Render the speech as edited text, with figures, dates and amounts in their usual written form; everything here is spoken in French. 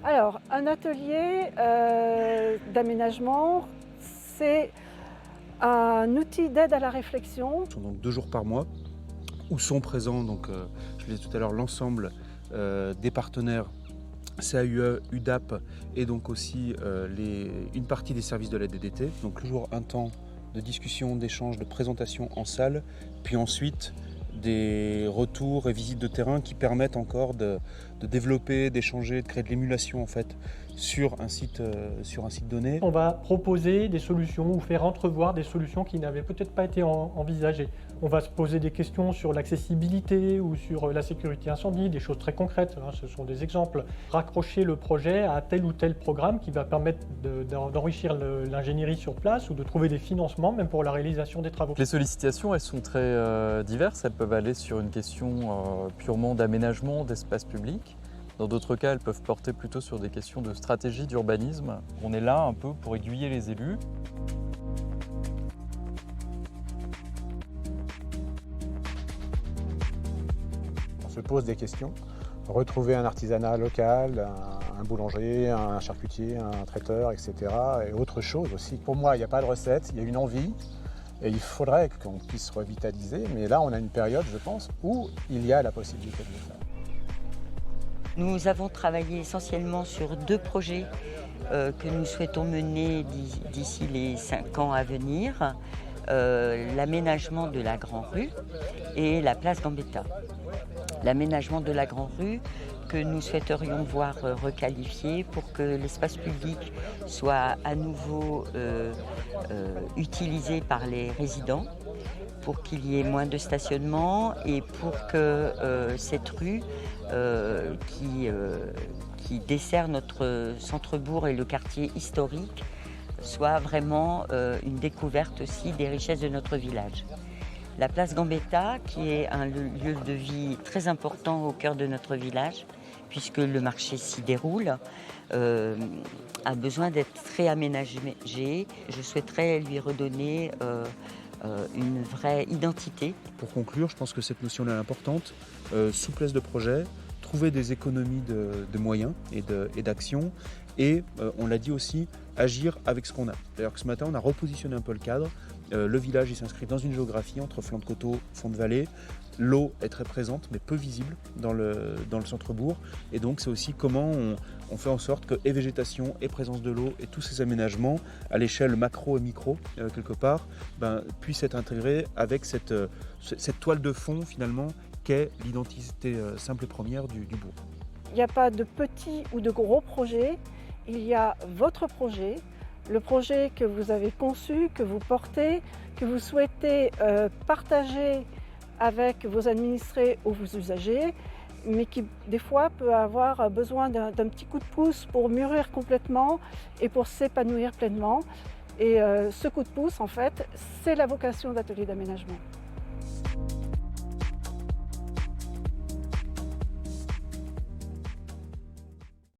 Alors, un atelier d'aménagement, c'est un outil d'aide à la réflexion. Ce sont donc 2 jours par mois où sont présents, je le disais tout à l'heure, l'ensemble des partenaires CAUE, UDAP et donc aussi une partie des services de la DDT. Donc toujours un temps de discussion, d'échange, de présentation en salle, puis ensuite des retours et visites de terrain qui permettent encore de développer, d'échanger, de créer de l'émulation en fait sur un site donné. On va proposer des solutions ou faire entrevoir des solutions qui n'avaient peut-être pas été envisagées. On va se poser des questions sur l'accessibilité ou sur la sécurité incendie, des choses très concrètes, hein, ce sont des exemples. Raccrocher le projet à tel ou tel programme qui va permettre d'enrichir l'ingénierie sur place ou de trouver des financements même pour la réalisation des travaux. Les sollicitations, elles sont très diverses. Elles peuvent aller sur une question purement d'aménagement d'espace public. Dans d'autres cas, elles peuvent porter plutôt sur des questions de stratégie d'urbanisme. On est là un peu pour aiguiller les élus. On se pose des questions. Retrouver un artisanat local, un boulanger, un charcutier, un traiteur, etc. Et autre chose aussi. Pour moi, il n'y a pas de recette, il y a une envie. Et il faudrait qu'on puisse revitaliser. Mais là, on a une période, je pense, où il y a la possibilité de le faire. Nous avons travaillé essentiellement sur 2 projets que nous souhaitons mener d'ici les 5 ans à venir. L'aménagement de la Grand Rue et la place Gambetta. L'aménagement de la Grand Rue que nous souhaiterions voir requalifié pour que l'espace public soit à nouveau utilisé par les résidents, pour qu'il y ait moins de stationnement et pour que cette rue qui dessert notre centre-bourg et le quartier historique soit vraiment une découverte aussi des richesses de notre village. La place Gambetta, qui est un lieu de vie très important au cœur de notre village, puisque le marché s'y déroule, a besoin d'être réaménagé. Je souhaiterais lui redonner une vraie identité. Pour conclure, je pense que cette notion-là est importante. Souplesse de projet, trouver des économies de moyens et d'actions et, on l'a dit aussi, agir avec ce qu'on a. D'ailleurs, ce matin, on a repositionné un peu le cadre. Le village il s'inscrit dans une géographie entre flanc de coteaux, fond de vallée. L'eau est très présente mais peu visible dans le centre-bourg. Et donc c'est aussi comment on fait en sorte que et végétation et présence de l'eau et tous ces aménagements à l'échelle macro et micro quelque part puissent être intégrés avec cette toile de fond finalement qu'est l'identité simple et première du bourg. Il n'y a pas de petits ou de gros projets, il y a votre projet. Le projet que vous avez conçu, que vous portez, que vous souhaitez partager avec vos administrés ou vos usagers, mais qui des fois peut avoir besoin d'un petit coup de pouce pour mûrir complètement et pour s'épanouir pleinement. Et ce coup de pouce, en fait, c'est la vocation d'Atelier d'aménagement.